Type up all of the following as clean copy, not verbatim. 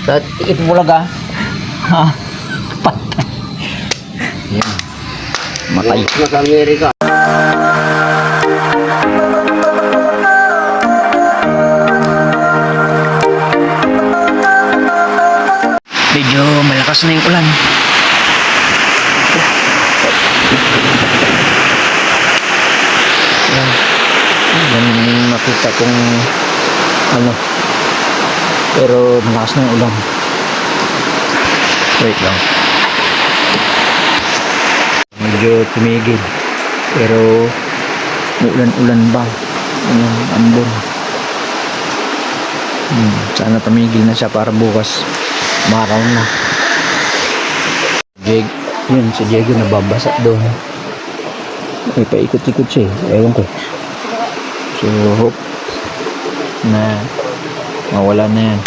Sa Tikit Bulaga. Ha? Patay. Yan. Matay. Sa Amerika. Medyo malakas na yung ulan. Yan. Yan yung makita kong ano. Pero malakas na yung ulan. Wait lang. Medyo tumigil. Pero ulan-ulan ba? Ayan, ambon. Sana tumigil na siya para bukas maraw na. Yun, si Diego nababasa doon. May paikot-ikot siya eh. Ewan ko. So, hope na mawala na yan.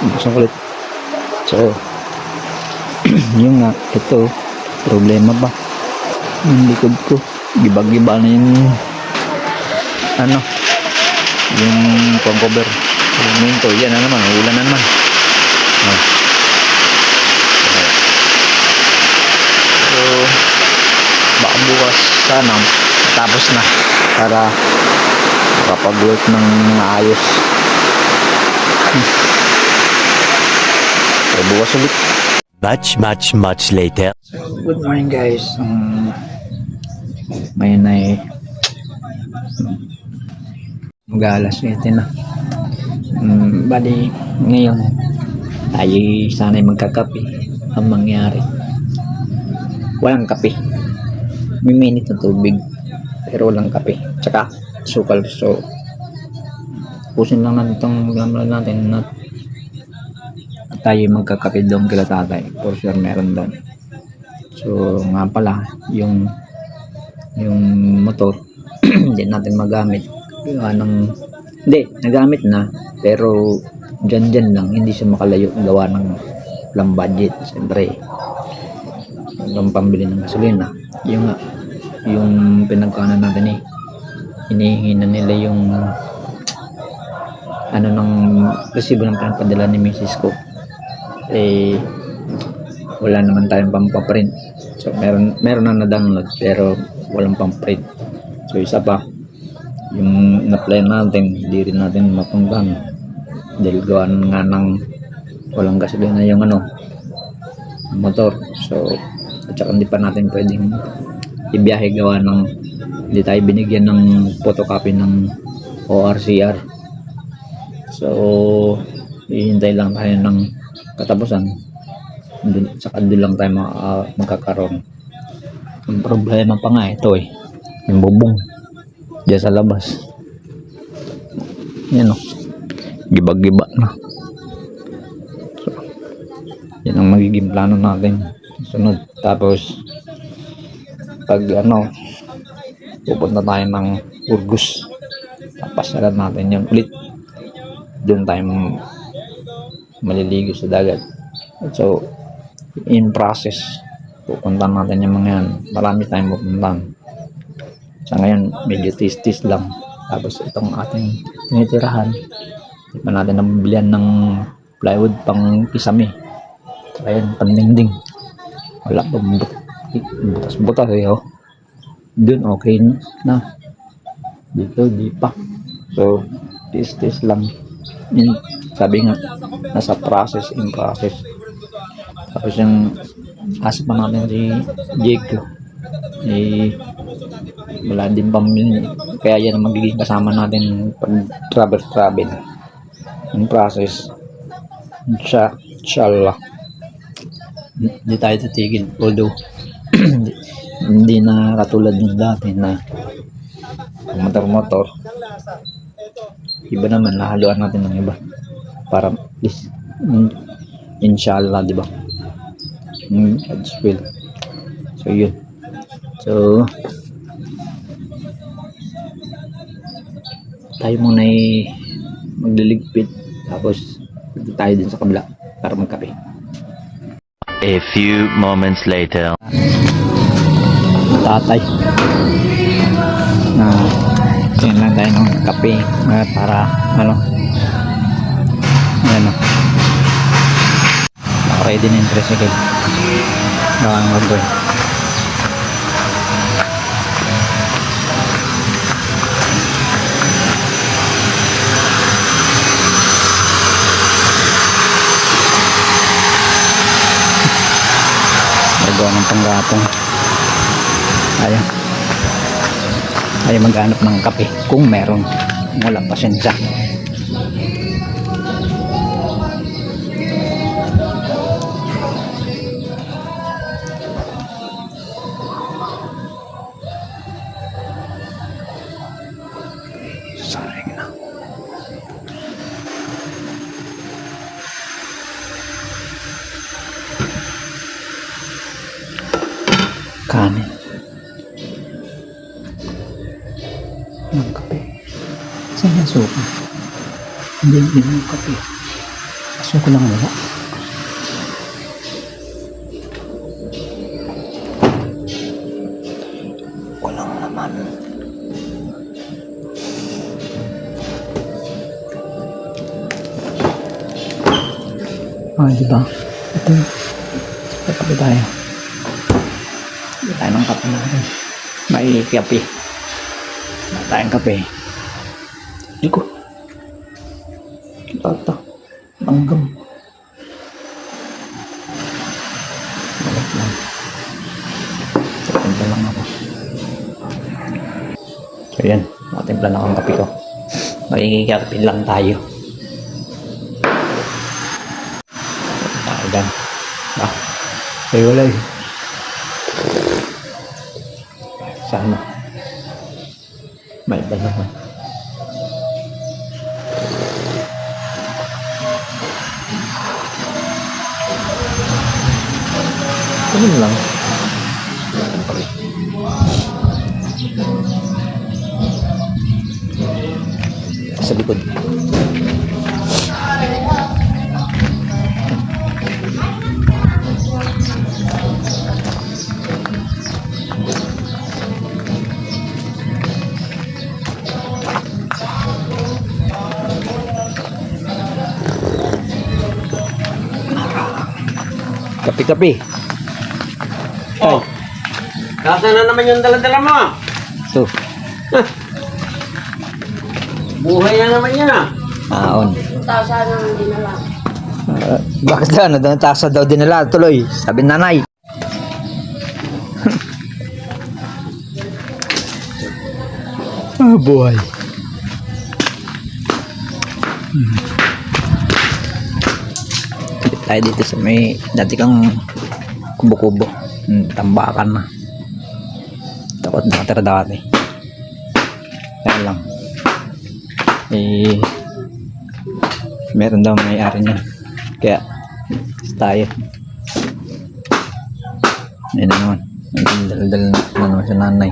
Buksan ulit. So, yung nga, ito, problema ba? Yung likod ko, giba-giba na yung ano, yung pang-cover. Yung minto, yan na naman, ulan na naman. Oh. So, baka bukas sana tapos na para makapag-work ng ayos. So, bukas ulit. Much later. Good morning guys. Ngayon ay mag-alas 7 na. Bali ngayon tayo sana'y magkakape. Ang mangyari, walang kape. May minute na tubig pero walang kape tsaka sukal. So pusin lang natin itong gamla natin na tayo magkakape doon kila tatay. For sure meron doon. So nga pala yung motor hindi natin magamit. Hindi, nagamit na pero dyan lang, hindi siya makalayo gawa ng walang budget. Siyempre walang pambili ng gasolina. Yung pinagkaanan natin hinihingi na nila yung ano ng resibo ng pinagpadala ni Mrs. ko. Wala naman tayong pampaprint. So meron na na-download pero walang pamprint. So isa pa, yung na-apply natin hindi rin natin mapanggan dahil gawa nga ng walang gasolina yung motor. So at saka hindi pa natin pwedeng ibiyahe gawa ng hindi tayo binigyan ng photocopy ng ORCR. So hihintay lang tayo ng katapusan. Saka doon lang tayo magkakaroon. Ang problema pa nga ito yung bubong diyan sa labas. Yan giba-giba na. So, yan ang magiging plano natin sunod. Tapos pag pupunta tayo ng Urgus, papasalan natin yan ulit. Doon tayo maliligo sa dagat. So in process pupuntahan natin yung mga yan. Marami tayong pupuntahan. Sa ngayon medyo tis-tis lang. Tapos itong ating tinitirahan, di pa natin nabilihan ng plywood pang kisame. So ayan, pandingding wala pa, butas-butas dun okay na, dito di pa. So tis-tis lang. Sabi nga nasa process, in process. Tapos yung asa pa natin si Jake wala din pamilya, kaya yan ang magiging kasama natin pag travel in process. Inshallah hindi tayo titigil, although hindi na katulad ng dati na motor iba naman, nahaluan natin ng iba para inshallah, di ba? God's will. So yun. So tayo muna magliligpit tapos tayo din sa kabila para magkape. A few moments later. Tatay na Yan lang tayo ng kape para ano. Ayan o. Naka-ready na yung tricycle. Gawang mag-boy. Nagawa ng panggapong. Ayaw maghanap ng kape kung meron. Walang pasensya. Sayang na. Kanin. Ng kape. Saan yung suka? Hindi yung kape. Suka lang wala. Walang naman. Diba? Ito. Kape tayo. Hindi tayo ng kape natin. May kape. Wala tayong kape. Iko. Ito. Langgam. Balat lang. Timpla lang ako. So yan. Matimpla na akong kape ko. Magigikape lang tayo. Tayo dyan. Ay wala eh. Sana. May iba naman. Ano lang? Sa likod. Kape-kape. Oh. Nasaan na naman yung dala-dala mo? So, Buhay na naman yan ah. aon. Tasa na hindi na lang. Bakit daw? Doon tasa daw dinala tuloy. Sabi nanay. Buhay. Tayo dito sa may dati kang kubo-kubo. Tambakan na. Takot nakatira dati. Kaya lang. Meron daw may-ari niya. Kaya tayo. Ayun na naman. Dal-dal na naman sa nanay.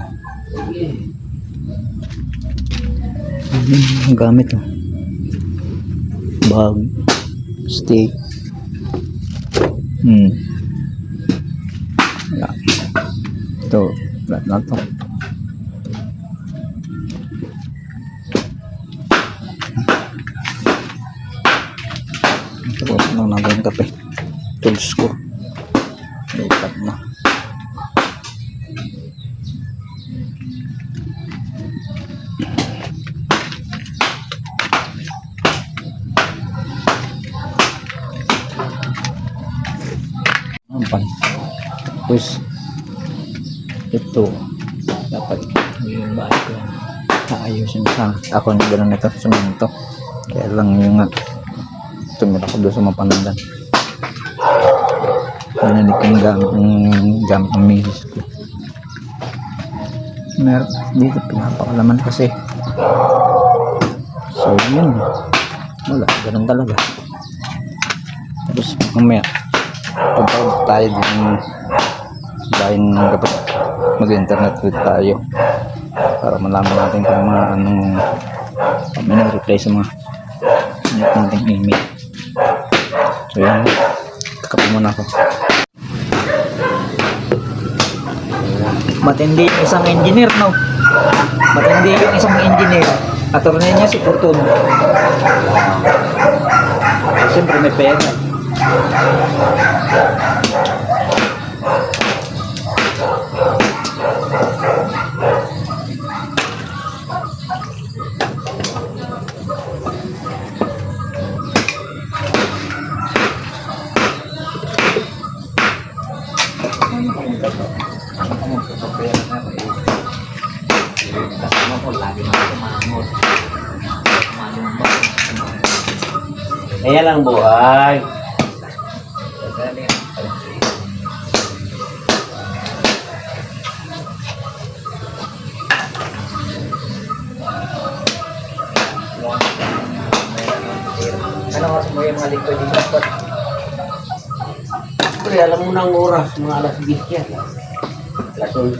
Ang gamit oh. Bag. Stick. Wala. Ito. Wala na ito. Tapos lang natin yung kape. Tools ko. Lipat na. Ampan. Tapos ito dapat yung bahay ko ayusin sa ako na gano'n ito sumunto. Kaya lang yung tumira ko doon sa mapanandan. Nananig ko yung gamit ng misis ko. Meron dito pinapakalaman kasi. So yun. Wala. Ganun talaga. Tapos mamaya pagtawag tayo din bahay ng kapag mag-internet ulit tayo para malaman natin kung mga anong may nag-reply sa mga nating email. So yan, kakapo muna ako. Matindi isang engineer no. Matindi yung isang engineer. Attorney niya si Fortun. Siyempre may pera. Kasama ko, lagi na sumangot. Kaya lang buhay. Ano oras mo yung mga liquid dito? Pre, alam mo na ang oras, mga alas 10 yan. Alas 11.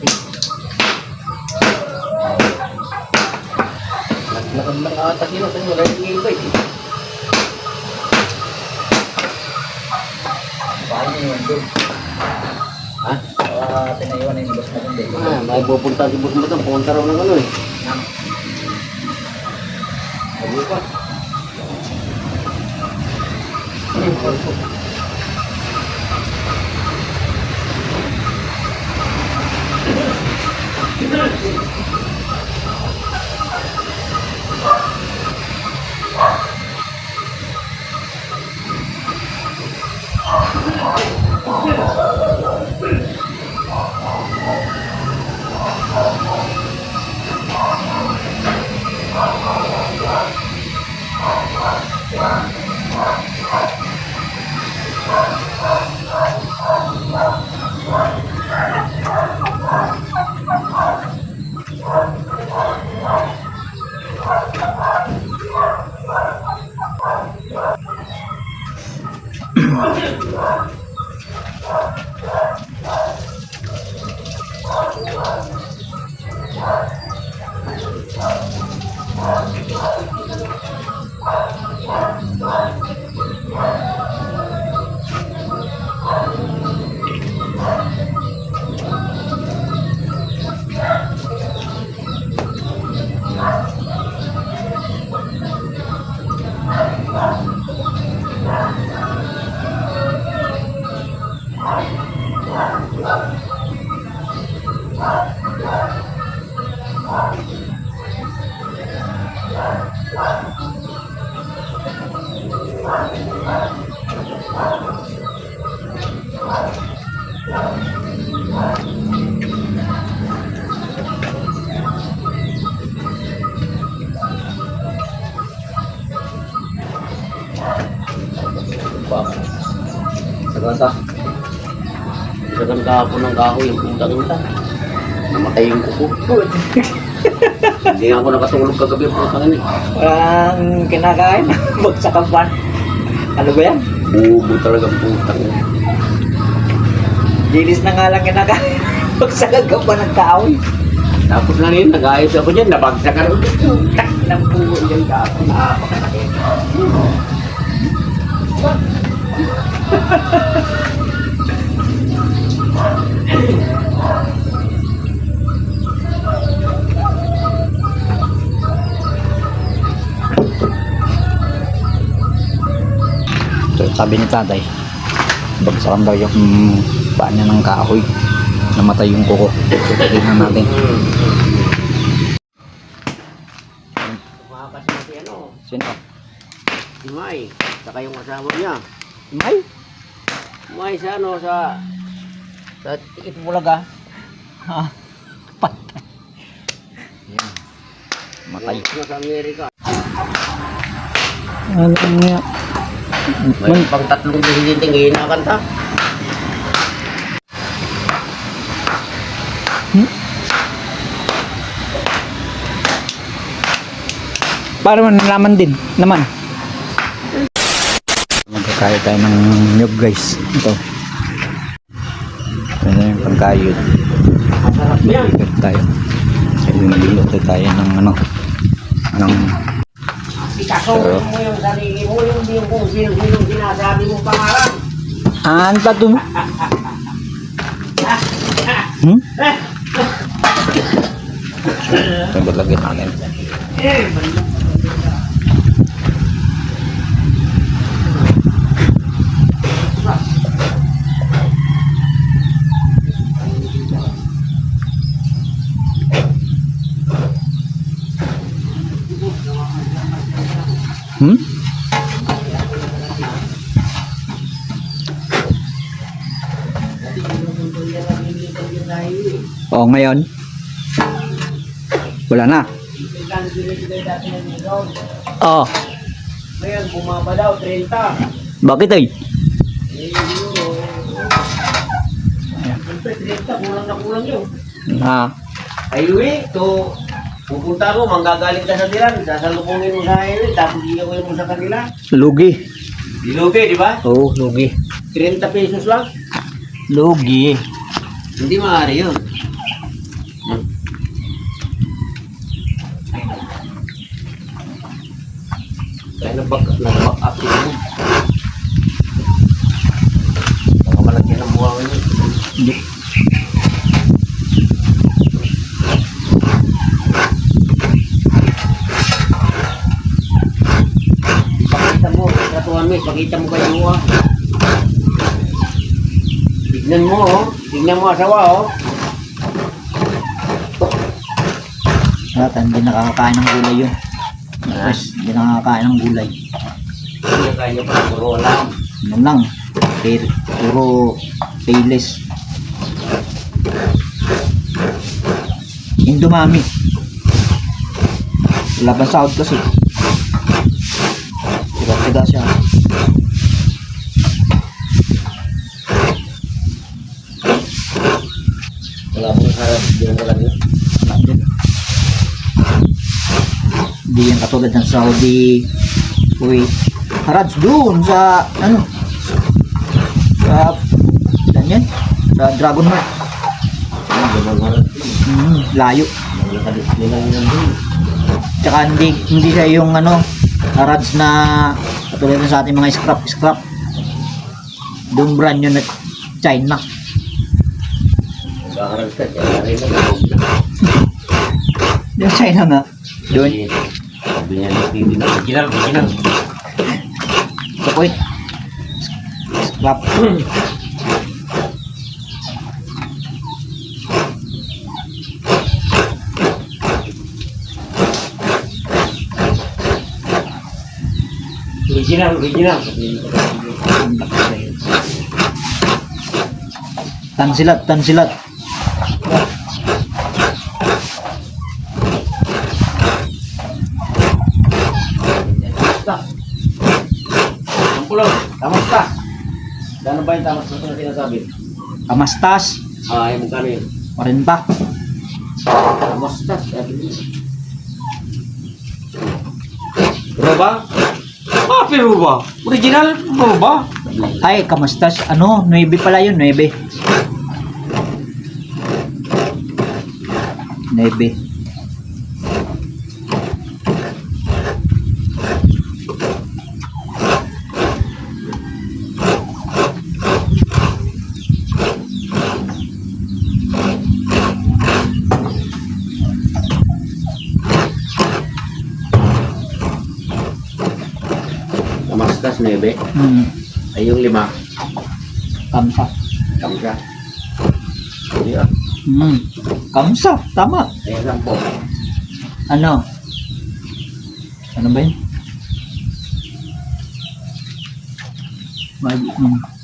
Lakad lang ata sila, tayo wala yung invite. Paano yun doon? Ha? Pinaiwan na yung boss mo doon. May pupunta si boss mo doon, pupunta raw ng ano eh. Sabi ko. Saganta. Saganta ako ng kahoy, yung putang ita. Namatay yung kuko. Hindi nga ako nakatulog kagabi, putang ina. Walang kinakain. Bagsakan pa. Ano ba yan? Bubo talaga putang ina. Gilis na nga lang kinakain. Bagsakan ka pa ng kaaway. Tapos na rin, nag-ayos ako dyan, nabagsak ka rin. Tak ng pugo dyan ka ako. Napakalaki. So, sabi ni tatay, bagsakan daw yung paa niya ng kahoy. Namatay yung kuko. So, tignan natin. Tumakas na si ano, Sino? si May, saka yung asawa niya. May? May sa ano, sa Tikit Bulaga. Ha? Patay. Yan. Matay. na sa Amerika. Ano nga? May pang 3 presidente ngayon nakakanta. Para man nalaman din naman. Magkakaya tayo ng nyug guys. Ito. Ito na yung pangkayod. Ikat tayo. Nagluluto tayo ng ano. Ng Ikasawin mo yung sarili mo, yung kung sino-sino sinasabi mo pangalan. ano pa ito? Sunod lagyan natin. Hmm? Oh, ngayon. Wala na. Oh, Ngayon, bumaba daw, 30. bakit ay? Siyempre, 30, kulang na kulang yun. Ha? Highway, to pupunta ko, manggagaling ka sa tiran, sasalubungin mo sa highway, tapos iiwan mo sa kanila. Lugi. Dilugi, di ba? Oh, lugi. 30 pesos lang. Lugi. Hindi maaari yun. Kaya nag-back up yun mo. Baka malagyan ng buwangan yun. Hindi. Pakita mo, katuan mo, pakita mo kayo ah. Tignan mo oh, tignan mo asawa oh. At hindi nakakakain ng gulay yun. Yes, hindi nakakakain ng gulay. Hindi na kaya pa, puro alam. Ano lang, puro payless. Indomami. Wala pa sahod kasi. Tiga-tiga siya. Wala pong harap, hindi na talaga. Wala din. Hindi yan katulad ng Saudi. Uy, Harads doon sa ano? Sa yan? Sa Dragon Heart. Layo. Nakadisplay lang yun doon. Tsaka hindi siya yung ano, Harads na katulad ng sa ating mga scrap. Doon brand yun na China. Magkakaroon ka, kaya rin lang. Yung China nga. Doon. Sabi niya, original. Sa Kuwait. Scrap. Original. Tansilat. Tamas ka. Gano'n ba yung tamas na sinasabi? Kamastas. Ah, yung magkano yun? 40. Tamas ka. Roba? Ah, Peruba. Original Roba. Ay, kamastas. Ano? 9 pala yun. 9. 9. Damascus 9. Ay yung 5. Kamsa. Kamsa. Hindi ah. Kamsa. Tama. Ay 10. Ano? Ano ba yun?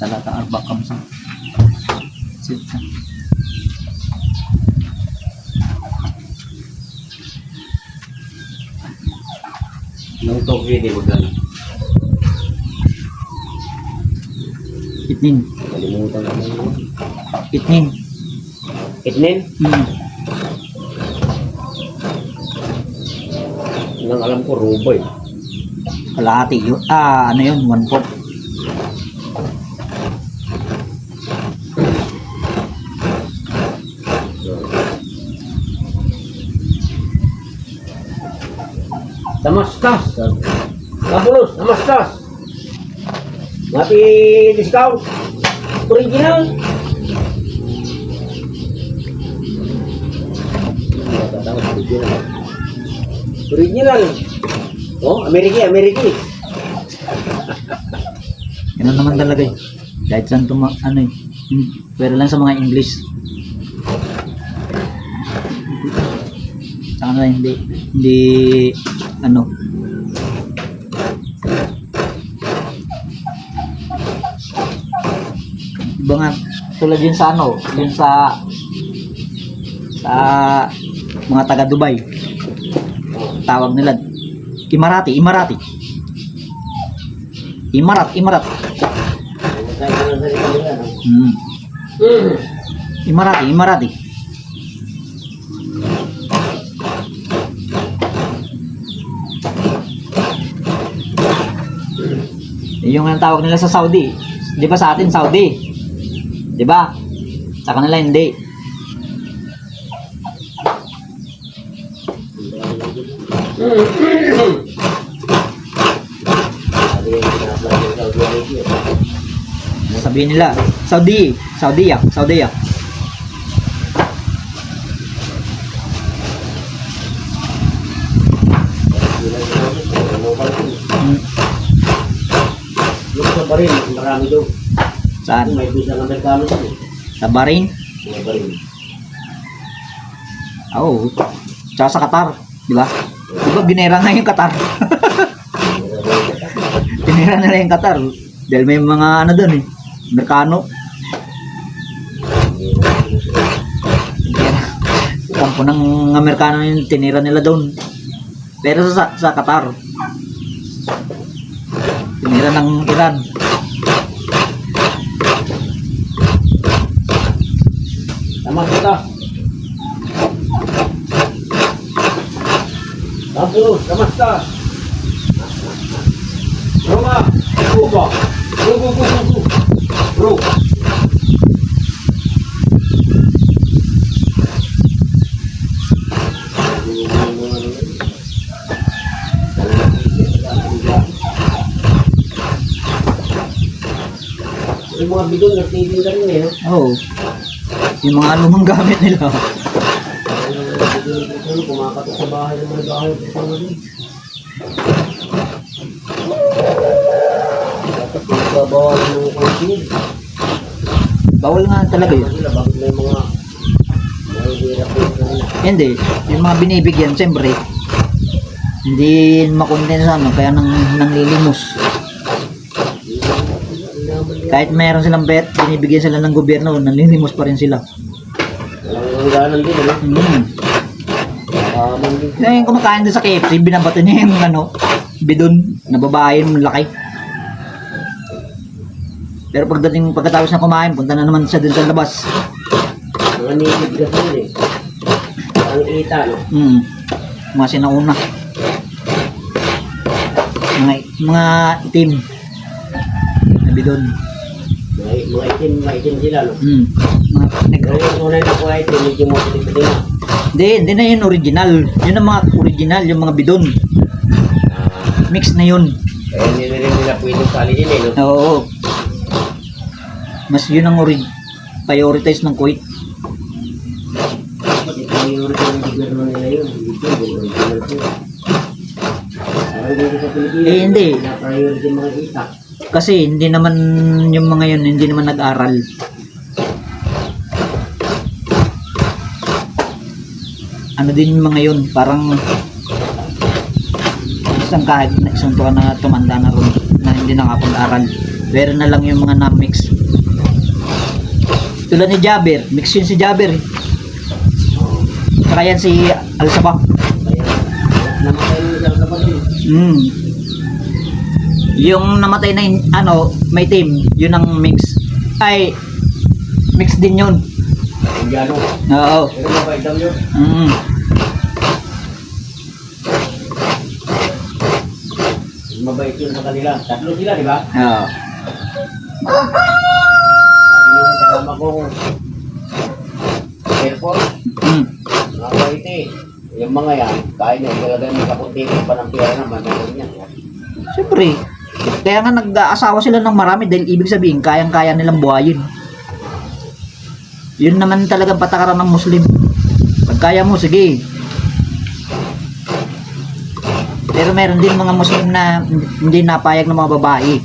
Talata arba kamsa. Sita. Nung Tokyo di magkano? Itnin. Kalimutan na mo. Itnin. Itnin? Hmm. Nang alam ko, Robo eh. Kalahati yun. Ano yun? 1/4. Damascus. Kapulos, Damascus. Mati discount. Original. Ano Original. Original. Oh, Ameriki. Ganun naman talaga eh. Kahit saan ano eh. Pero lang sa mga English. Sa kanila hindi ano. Iba nga tulad yun sa ano, yun sa mga taga Dubai. Tawag nila Imarati. Imarat. Imarati. Yung ang tawag nila sa Saudi. 'Di ba sa atin Saudi? 'Di ba? Sa kanila hindi. Sabihin nila Saudi. Yung sa Bahrain, marami doon. Saan? May bisang Amerikano doon. Sa Bahrain? Sa Bahrain. Oo. Tsaka sa Qatar, di ba? Di ba ginera nga yung Qatar? Ginera nila yung Qatar. Dahil may mga ano doon eh. Amerikano. Kampo ng Amerikano yung tinira nila doon. Pero sa Qatar. Tinira ng Iran. Tama kita. Tapos, kamusta? Roma, Cuba. Go. Bro. Yung mga bidon, nagtitinda rin eh. Oo. Yung mga lumang gamit nila. Kumakatok sa bahay ng mga bahay. Bawal ng konsin. Bawal nga talaga yun. Bakit may mga hirap yun? Hindi. Yung mga binibigyan, siyempre, hindi makontent sa ano, kaya nanglilimos. Kahit mayroon silang binibigyan sila ng gobyerno, nanlilimos pa rin sila. Walang hangganan din, ano? Kaya yung kumakain doon sa KFC, binabato niya yung ano, bidon, na babae, yung laki. Pero pagkatapos na kumain, punta na naman siya dun sa labas. Mga native kasi yun eh. Ang ita, no? Mga sinauna. Mga itim. Na bidon. Mga itim sila, no? Mga negro. Pero yung unay na kuha itim, medyo mo pati na. Hindi na yun original. Yun ang mga original, yung mga bidon. Mix na yun. Kaya hindi na rin nila pwedeng paliin eh, no? Oo. Mas yun ang prioritize ng Kuwait. Pati priority ng gobyerno nila yun. Dito, original po. Parang dito sa Pilipinas, Eh, hindi. na-priority mga ita. Kasi hindi naman yung mga yun, hindi naman nag-aral. Ano din yung mga yun, parang isang tuwa na tumanda na ron na hindi nakapag-aral. Pero na lang yung mga na-mix. Tulad ni Jaber, mix yun si Jaber eh. Saka yan si Al-Sabah. Kaya, namatay nung isang kapatid. Yung namatay na ano, may team, yun ang mix. Ay, mix din yun. Indiano. Oo. Pero mabait daw yun. Mabait yun sa kanila. Tatlo sila, di ba? Oo. Yung kasama kong airport, mga kuwaiti. Yung mga yan, kaya nyo, talaga may kapuntikin pa ng pera naman. Yan. Siyempre. Kaya nga nag-aasawa sila ng marami dahil ibig sabihin, kayang-kaya nilang buhayin. Yun naman talagang patakaran ng Muslim. Pag kaya mo, sige. Pero meron din mga Muslim na hindi napayag ng mga babae.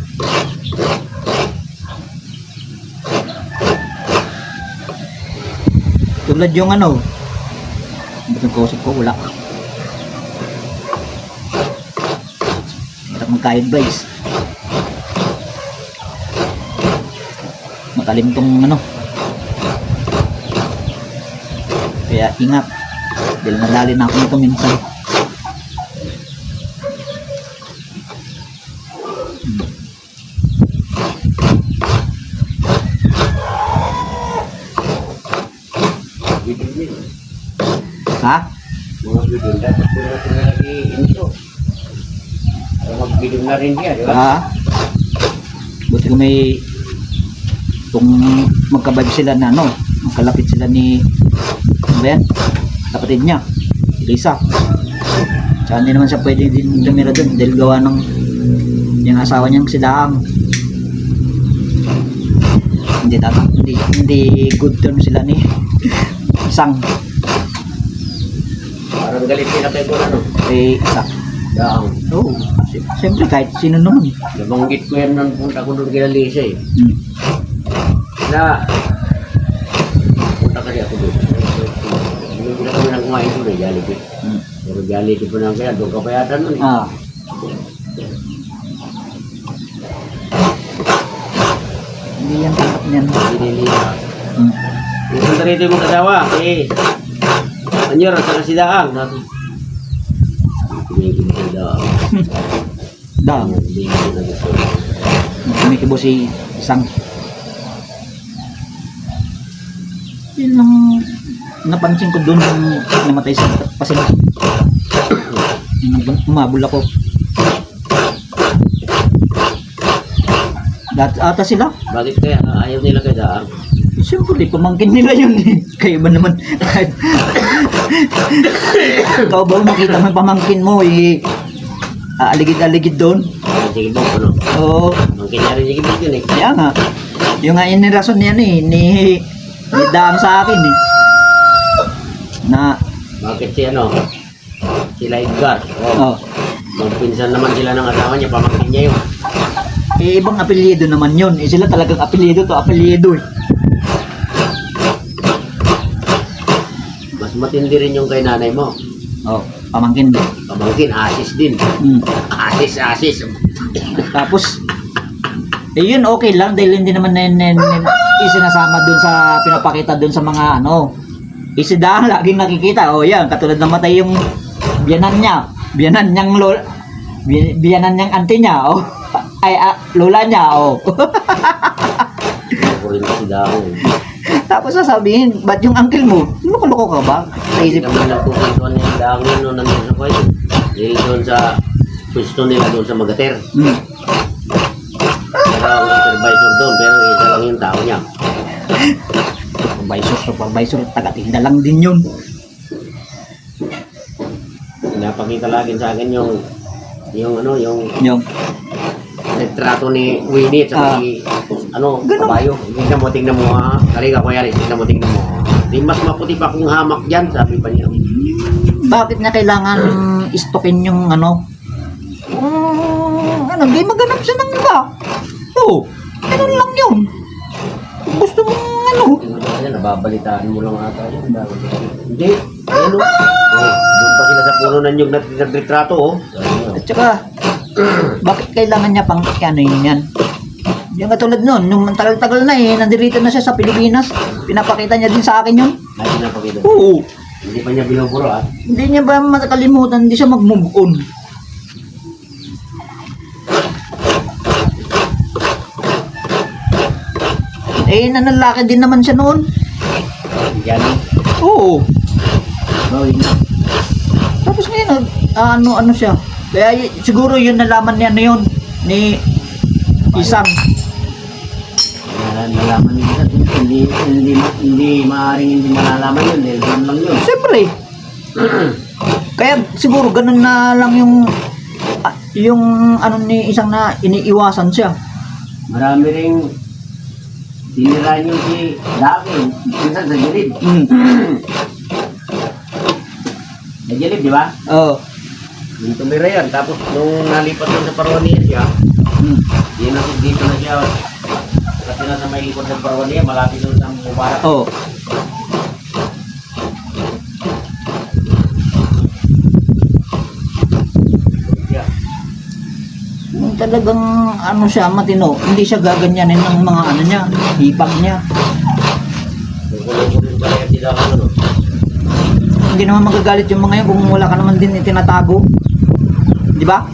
Tulad yung ano, ba't yung kausap ko? Wala. Hirap magka-advise. Matalim tong ano. Kaya ingat. Dahil nadali na ako nito minsan. Ha? Mga bidon, dapat po natin lagi intro. Para magbidon na rin siya, di ba? Ha? Buti ko may kung magkabag sila na ano, magkalapit sila ni ano ba yan? Kapatid niya, Lisa. Tsaka hindi naman siya pwede din tumira doon dahil gawa ng yung asawa niyang si Daang. Hindi good term sila ni isang Parang galit sila kay Kuya, ano? isa. Daang. Oo, siyempre kahit sino naman. Nabanggit ko yan nang punta ko doon kay Lisa eh. Hmm. Na, punta kasi ako doon. Hindi na kami nang kumain doon eh, Jollibee. Hmm. Pero Jollibee po na kaya, doon ka pa yata nun eh. Ah. Hindi yan takot niyan. Binili na. Hmm. Yung punta rito yung kasawa, eh. Anyor, saka si Daang. Sabi, tumigil si Daang. Daang. Hindi na gusto. Kumikibo si isang. Yun lang napansin ko doon nung namatay sa pasinat. Umabol ako. Dati ata sila. Bakit kaya ayaw nila kay Daang? Siyempre, pamangkin nila yun eh. Kayo ba naman? Ikaw ba makita mo yung pamangkin mo eh. Aligid-aligid doon. Sige mo, ano? Oo. Mangkin niya rin sige mo yun eh. Kaya nga. Yung nga inirason niya ni Daang sa akin eh. Na, Bakit si ano? Sila Edgar. oh. Magpinsan naman sila ng asawa niya, pamangkin niya yun. Eh, ibang apelyido naman yun. Eh, sila talagang apelyido to, apelyido eh. Mas matindi rin yung kay nanay mo. Oh, pamangkin. Pamangkin, asis din. Hmm. Asis. Tapos, eh yun okay lang dahil hindi naman isinasama dun sa, pinapakita dun sa mga ano. Isidahan, laging nakikita. Oh, yan, katulad ng matay yung biyanan niya. Biyanan niyang auntie niya. Oh. Ay, lola niya. Oh. Ako rin si Daang. Tapos sasabihin, ba't yung uncle mo? Loko-loko ka ba? Sa Hindi isip naman nagpupuntuan niya yung Daang yun nung nandun sa kwento. Dahil doon sa pwesto nila doon sa Magater. Hmm. Pero ang supervisor doon, pero isa lang yung tao niya. Supervisor, taga-tinda lang din yun. Pinapakita lagi sa akin yung ano, yung Yung, retrato ni Winnie at saka si ano, Ganun. kabayo. Tingnan mo ha. Halika kuya rin, tingnan mo ha. Di mas maputi pa kung hamak dyan, sabi pa niya. bakit niya kailangan istokin yung ano? Ano, di maganap siya ng iba. Oo, ganun lang yun. Kung gusto mong ano. Ayan, nababalitaan mo lang ata yun. Hindi, ayun o. Oh, doon pa sila sa puno ng yung nagretrato oh. At saka, bakit kailangan niya pang ano yun yan? Yung katulad nun, nung tagal-tagal na eh, nandirito na siya sa Pilipinas, pinapakita niya din sa akin yun. Ay, pinapakita. Oo. Hindi pa niya binuburo ah. Hindi niya ba makalimutan, hindi siya mag-move on. Eh, nanlalaki din naman siya noon. Yan. Oo. Bawin na. Tapos ngayon, ano siya. Kaya siguro yun nalaman niya na yun ni isang. Nalaman nila. Hindi maaaring hindi malalaman yun. Dahil doon lang yun. Siyempre. Kaya siguro ganun na lang yung ano ni isang na iniiwasan siya. Marami ring tinira niyo si Dakin. Minsan sa gilid. Sa gilid, di ba? Oo. Yung tumira yan. Tapos nung nalipat doon sa Parwania siya, yun ako dito na siya. Kasi na sa may ikot ng Parwania, malapit doon sa Mubarak. Oo. Siya. Yung talagang ano siya, matino. Hindi siya gaganyanin ng mga ano niya, hipag niya. Yung kulong-kulong pala yan sila ako, no? Hindi naman magagalit yung mga yan kung wala ka naman din itinatago. Di ba?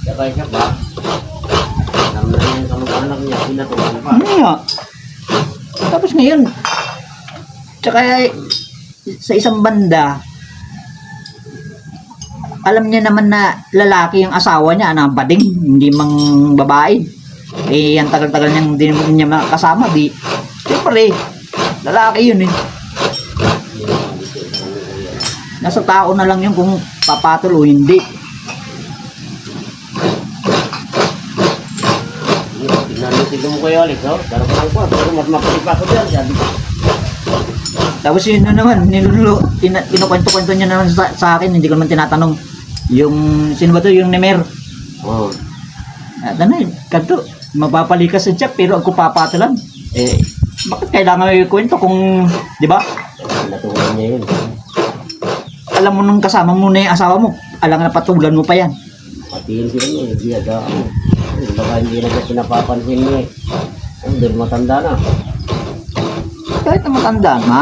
Siya kaya siya ba? Alam na yung kamag-anak niya, pinatukan pa. Ano nga? Tapos ngayon, tsaka sa isang banda, alam niya naman na lalaki yung asawa niya, anak bading, hindi mang babae. Eh, ang tagal-tagal niyang hindi niya makasama, di. Siyempre, lalaki yun eh. Nasa tao na lang yun kung papatol o hindi. Tignan mo kayo, Alex, no? Pero parang po, pero mas mapalipa ko dyan, sabi ko. Tapos yun na naman, kinukwento-kwento niya naman sa akin, hindi ko naman tinatanong. Yung, sino ba to? Yung Nemer. Oo. At ano yun, kanto, mapapalikas sa Jack, pero ako papatulan. Eh, bakit kailangan may kwento kung, di ba? Natulan niya yun. Alam mo nung kasama mo na yung asawa mo, alam na patulan mo pa yan. Patiin sila niya, hindi aga. Baka hindi na siya pinapapansin niya. Doon matanda na. Kahit na matanda na.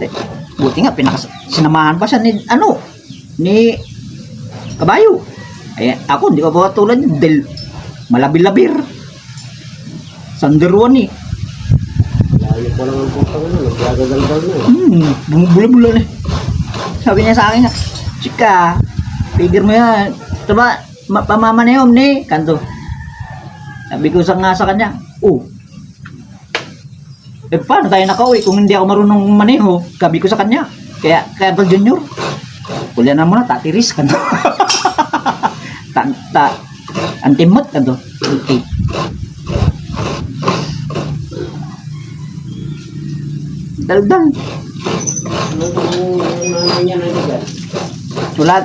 Eh, buti nga, sinamahan pa siya ni, ni Kabayo. Eh, ako, hindi ko pa tulad yun, dahil malabil-labir. Sanderuan eh. Layo ko lang ang putang ano, nagagagal-gal na. Bumubula-bula na eh. Sabi niya sa akin nga, chika, figure mo yan. Diba, pamamanayom ni, kanto. Sabi ko nga sa kanya, eh paano tayo nakauwi kung hindi ako marunong maneho? Sabi ko sa kanya, kaya Uncle Junior, kulya na muna, tatiris kanto. Antimot kanto. Okay. Daldal. Ano yung nanay niya na niya? Wala,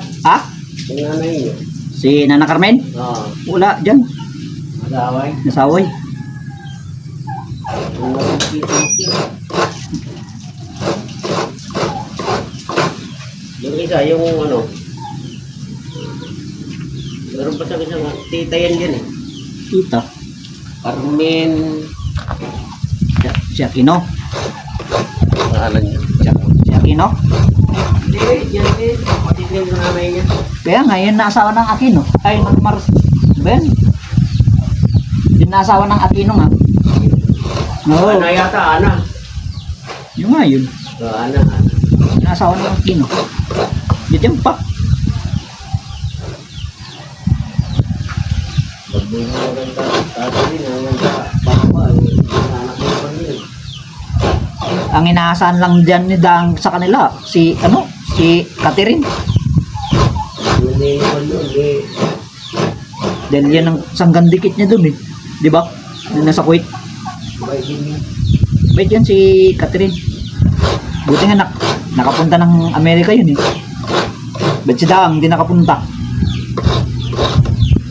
Yung nanay niya? si Nana Carmen? Oo. Wala, dyan. Mag-aaway? Nasaway. Yung nakikita. Yung isa, yung ano, meron pa sa isang tita yan dyan eh. Tita. Carmen, Si Aquino. pangalan niya. Si Aquino. Hindi, yan eh. Kapatid niya yung nanay niya. Kaya nga, yun naasawa ng Aquino. Ay, ng Mars. Ben. Yun naasawa ng Aquino nga. Oo. Ana yata, Ana. Yun nga yun. Ana. Yun naasawa ng Aquino. Yun pa. Magbunga mo rin tatay din. Hanggang sa papa, anak mo pa rin. Ang inaasahan lang dyan ni Dang sa kanila, si Catherine. Hindi naman yun, eh. Dahil yan ang sanggandikit niya dun eh. Di ba? Doon nasa Kuwait. Bait din yun. Bait yan si Catherine. Buti nga nakapunta ng Amerika yun eh. Ba't si Dang hindi nakapunta?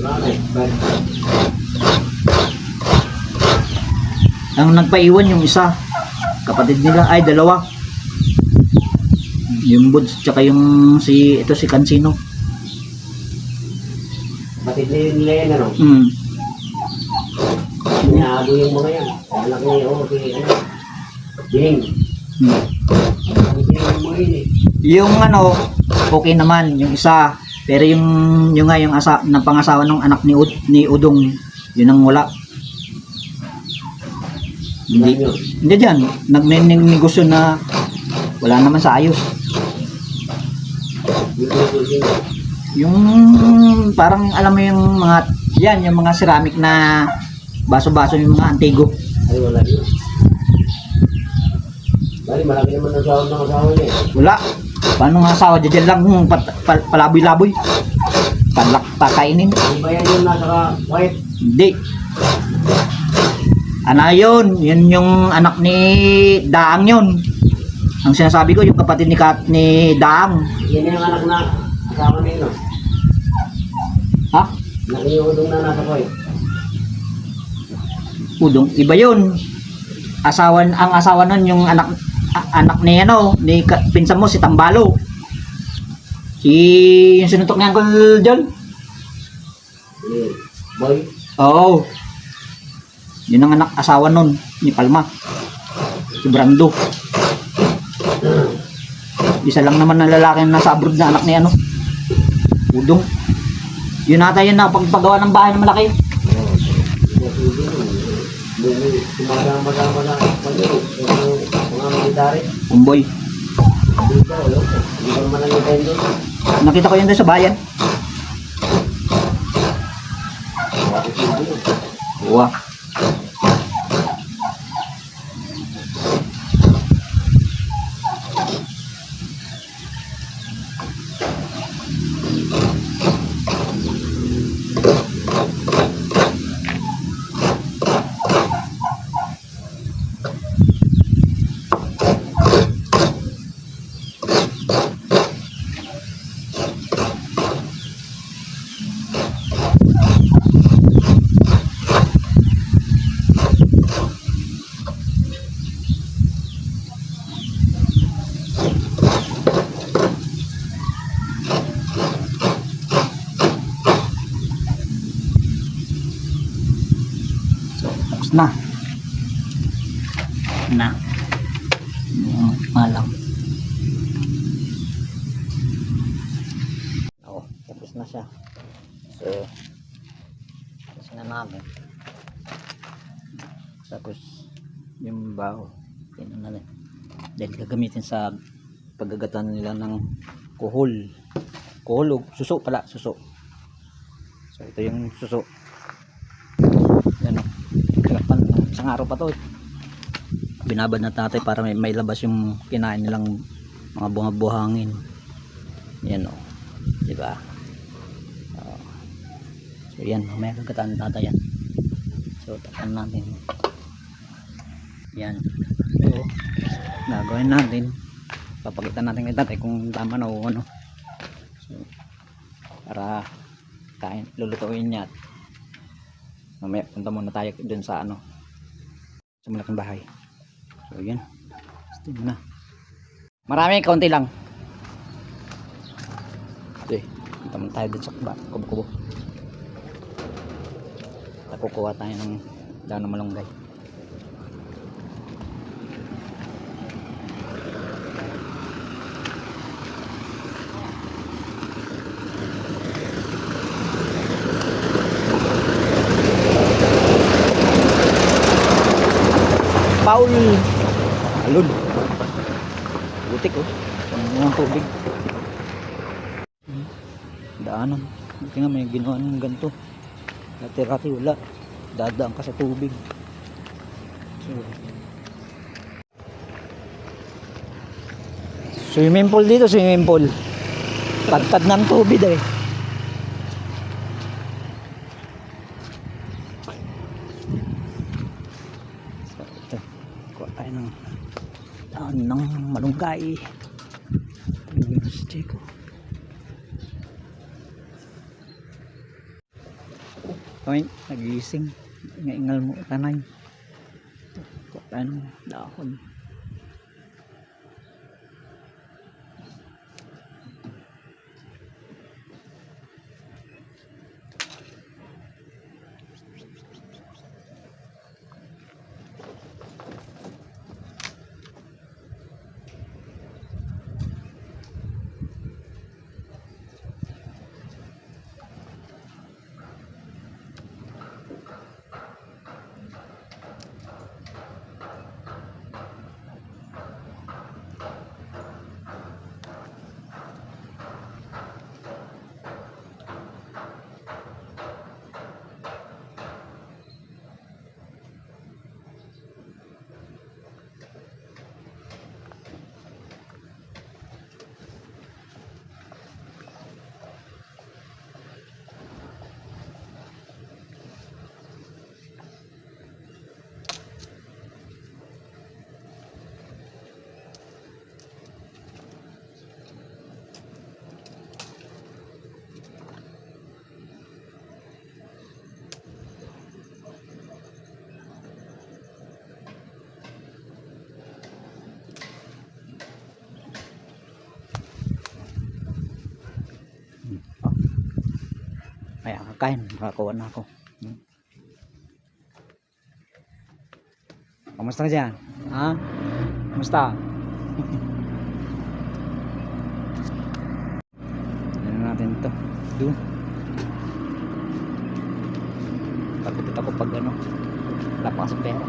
Bakit? Ang nagpaiwan yung isa, kapatid nila, ay dalawa. Yung Buds, tsaka yung si Cancino. Batid nila yan, ano? Niyago yung mga yan. Anak niya, si ano? Ding. Ang yung mga yun eh. Yung okay naman, yung isa. Pero yung nga, yung pangasawa ng anak ni Udong, yun ang wala. Hindi dyan, nagnegosyo na wala naman sa ayos. Yung parang alam mo yung mga, yan, yung mga ceramic na baso-baso, yung mga antigo. Ay, wala yun. Bali, malaki naman ang sahod ng asawa niya eh. Wala. Paano nga asawa? Diyan lang palaboy-laboy. Pakainin. Di ba yan yung nasa white? Hindi. Ano yun? Yun yung anak ni Daang yun. Ang sinasabi ko, yung kapatid ni Daang. Yan yung anak na kasama nino. Ha? Nakiudong na nasa koy. Udong, iba yun. Ang asawa nun, yung anak ni ano, pinsan mo, si Tambalo. Yung sinuntok ni Uncle John. Boy. Oo. Yun ang asawa nun, ni Palma. Si Brando. Isa lang naman na lalaki na nasa abroad na anak ni ano. Udong. Yun ata yun na pagpagawa ng bahay na malaki. Sumasama-sama na mga military. Kumboy. Dito, hindi ko naman nangyay doon. Nakita ko yun doon sa bayan. Wah. Tapos na. Malam. Oo, tapos na siya. So, tapos na namin. Tapos, yung bao, yun na rin. Dahil gagamitin sa paggagatan nila ng kuhol. Kuhol o suso pala, suso. So, ito yung suso. Yan o. Hirapan. Isang araw pa to. Binabad na tatay para may labas yung kinain nilang mga bunga-buhangin. Yan o. Diba? So yan. May kagataan tatay yan. So takan natin. Yan. So nagawin natin. Papakita natin kay tatay kung tama na o ano. So, para kain. Lulutuin niya. Mamaya punta muna tayo dun sa ano. Sa malaking bahay. So yan. Steam na. Marami, kaunti lang. Okay. Punta muna tayo dun sa kubo-kubo. Kukuha tayo ng dahon ng malunggay. Paul alun butik oh ang tubig daanan buti nga may ginawa ng ganito dati wala dadaan ka sa tubig so swimming pool dito tad ng tubig eh. Tayo ng dahon ng malunggay. Si Chico. Ay, nagising. Ingal mo tanay. Kuha tayo ng dahon. Ay, kakain. Nakakuha na ako. Kamusta ka dyan? Ha? Kamusta? Ano natin ito? Doon. Pagkupit ako pag ano. Wala pa kasi pera.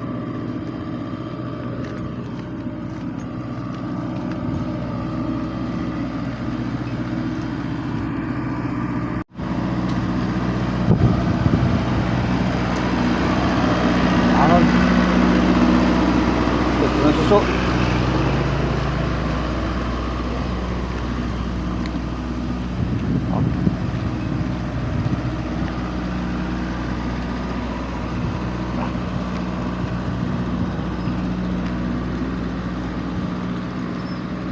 Anon. Ito na suso.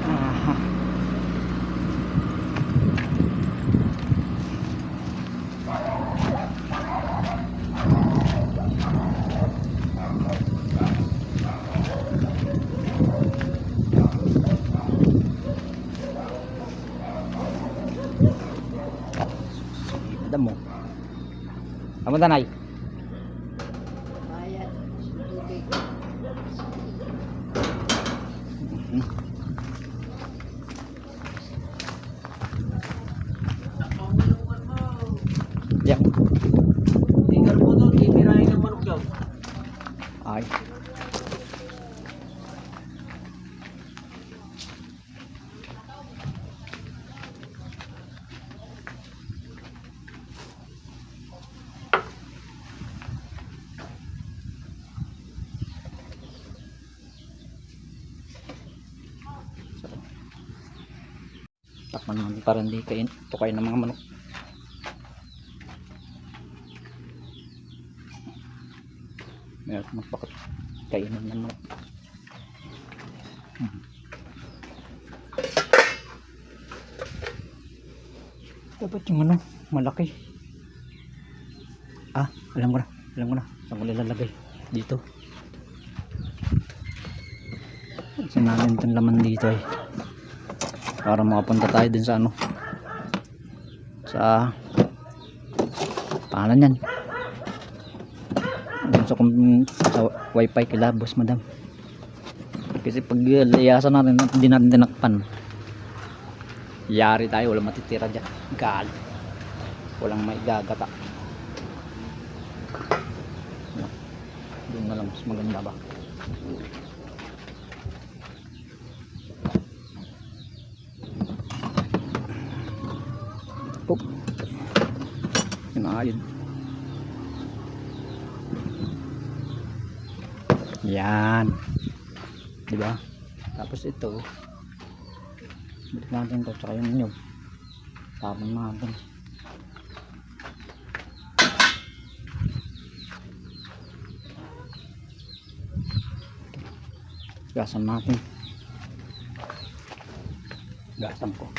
Aha. Madam mo. Kamu tanay. Bayad. Tubig. Diyan. Tinggal mo doon, itirahin ng manok daw. Ay. Takman naman para hindi kain tukay ng mga manok. Meron magpakot kainan ng manok. Dapat yung ano malaki. Ah, alam ko na saan ko nilalagay dito. Saan natin itong laman dito eh, para makapunta tayo dun sa ano, sa pangalan yan, dun sa wifi kila boss madam. Kasi pag layasan natin at hindi natin tinakpan, yari tayo, walang matitira dyan, gal, walang maigagata. Doon na lang mas maganda ba. Pop. Yun. Yan. Diba? Tapos ito. Balik natin ito. Tsaka yun yun. Tapon natin. Gasan natin. Gasan ko.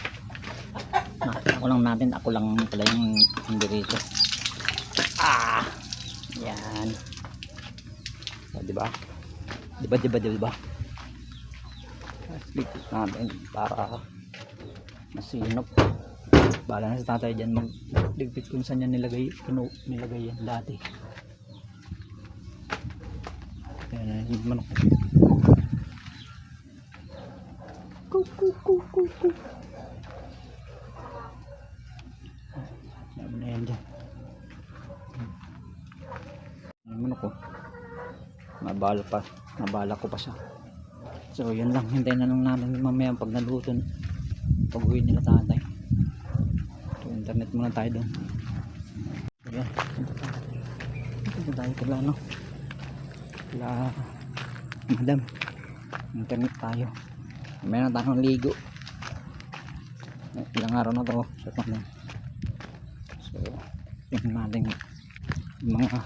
Nakita ko lang natin, ako lang pala yung hindi rito. Ah! Yan. So, diba? Diba? Ligpit natin para masinop. Bala na sa tatay dyan magligpit kung saan yan nilagay yan dati. Yan yung manok. Ku. Yan dyan. Ano ko, nabala ko pa siya. So yun lang, hintayin na lang namin mamaya pag naluto, pag uwi nila tatay. So internet muna tayo doon. Ayan, ito tayo kala no, kala madam, internet tayo. Mamaya na tayong ligo. Ilang araw na to, so yun natin mga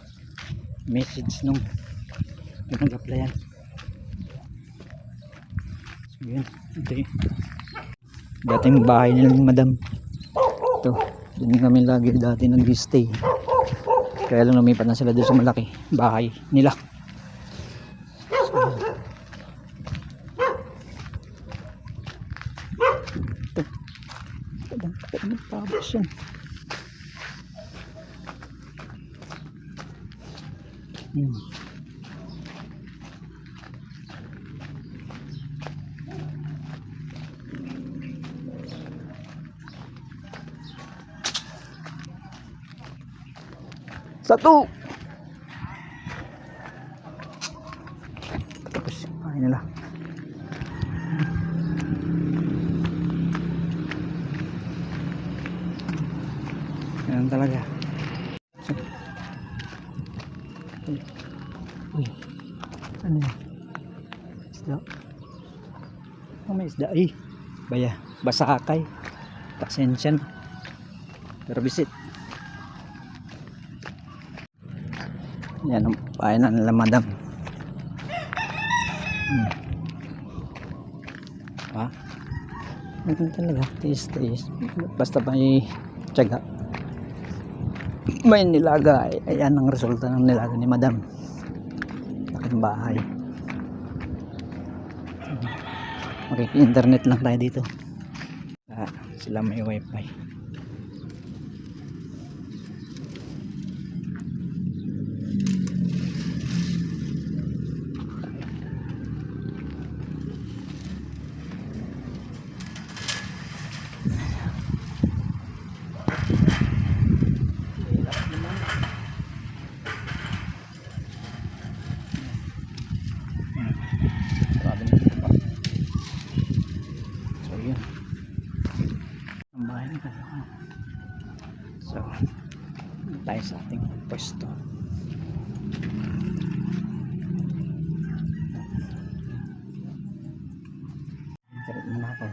message nung nag-applyan. So yun, ito dating bahay nila ng madam. Ito, dun kami lagi dati nag-stay. Kaya lang lumipat na sila doon sa malaki bahay nila. So, ito, ito, tabas yan. Hmm. Satu. Tapos kain nila. Yan talaga. Uy. Ano yun? Isda. Oh, may isda. Ay. Baya. Basakay. Pasensya na. Pero visit. Yan ang painan nila madam. Ha? Ganun talaga. Taste. Basta may tiyaga. May nilaga. Ayan ang resulta ng nilaga ni madam. Aking bahay. Internet lang tayo dito. Sila may wifi. So yun ang bahay nila. So tayo sa ating pwesto. Internet muna ako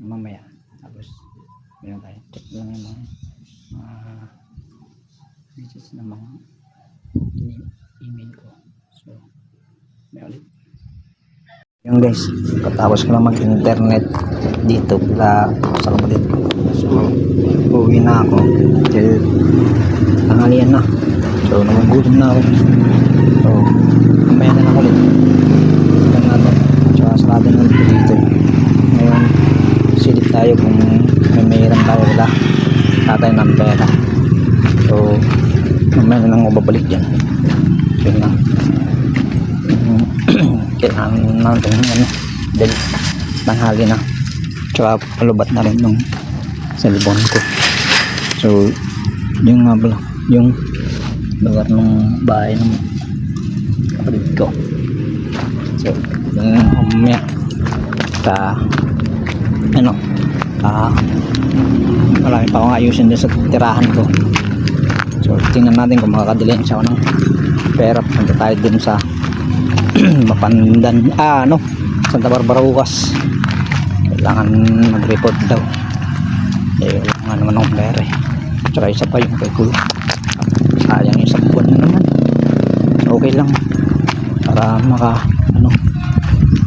mamaya, tapos meron tayo check lang yung mga messages na mga email ko. So may ulit yung guys, katapos ko lang mag-internet dito sa kapatid ko. So uwi na ako dahil tanghalian na. So nagugutom na ako. So mamaya na lang ulit ito natin, tsaka sarado na ulit dito. Ngayon silip tayo kung may mayroon tayo wala tatay ng pera. So mamaya na lang ako babalik dyan. Yun lang. Kailangan natin dahil tanghali na, tsaka palubat na rin ng cellphone ko. So yung nga pala yung lugar ng bahay ng kapatid ko. So yung umya marami pa akong ayusin din sa tirahan ko. So tingnan natin kung makakadilhin siya ako ng pera. Punta tayo dun sa Mapandan, Santa Barbara bukas. Kailangan mag-report daw. Wala naman akong pera. Tsaka isa pa yung kay Kulo. Sayang isang buwan na naman. Okay lang para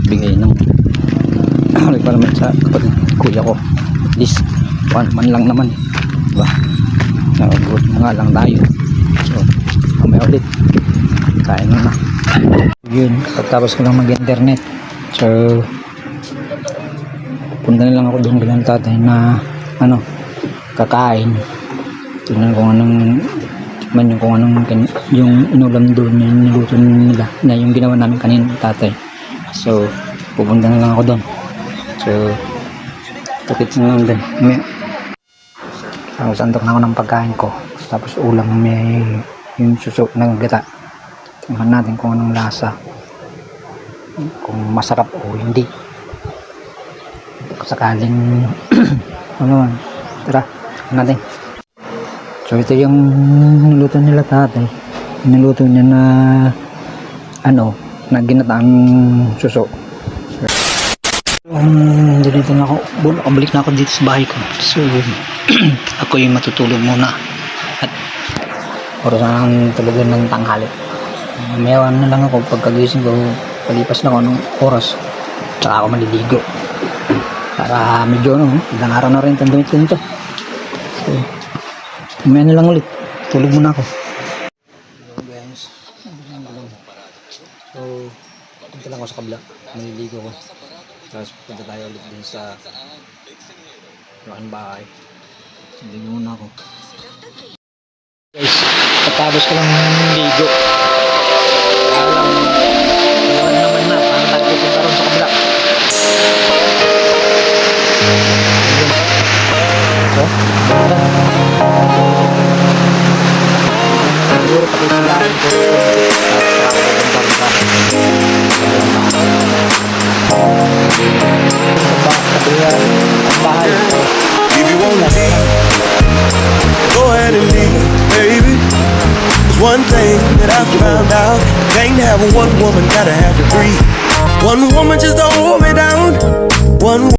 bigay ng requirement sa kapatid kuya ko. At least 1 man lang naman, diba? Nag-good nga lang tayo. So mamaya ulit kain na. Yun, pagtapos ko lang mag-internet. So punta na lang ako doon bilang tatay na kakain. Tingnan kung anong yung inulam doon, yung niluto nila na yung ginawa namin kanina tatay. So pupunta na lang ako doon. So tukit na lang din. Santok na ako ng pagkain ko. Tapos ulam may yung suso ng gata. Tingnan natin kung anong lasa, kung masarap o hindi. Kung sakaling tara natin. So ito yung niluto nila tatay. Niluto niya na na ginataang suso. Dito na ako, balik na ako dito sa bahay ko. So ako yung matutulog muna at orasan talaga ng tanghali. Mayawan na lang ako pagkagising ko, palipas na ako ng oras, tsaka ako maliligo para medyo ilang araw na rin itong damit ko nito. So mamaya na lang ulit, tulog muna ako. Hello guys, so punta lang ako sa kabila, maliligo ko, tapos punta tayo ulit din sa bahay. Maliligo muna ako guys. Pagtapos ko lang ligo, oh. Siguro pati sila ko. If you wanna leave, go ahead and leave, baby. There's one thing that I found out: can't have one woman, gotta have three. One woman just don't hold me down. One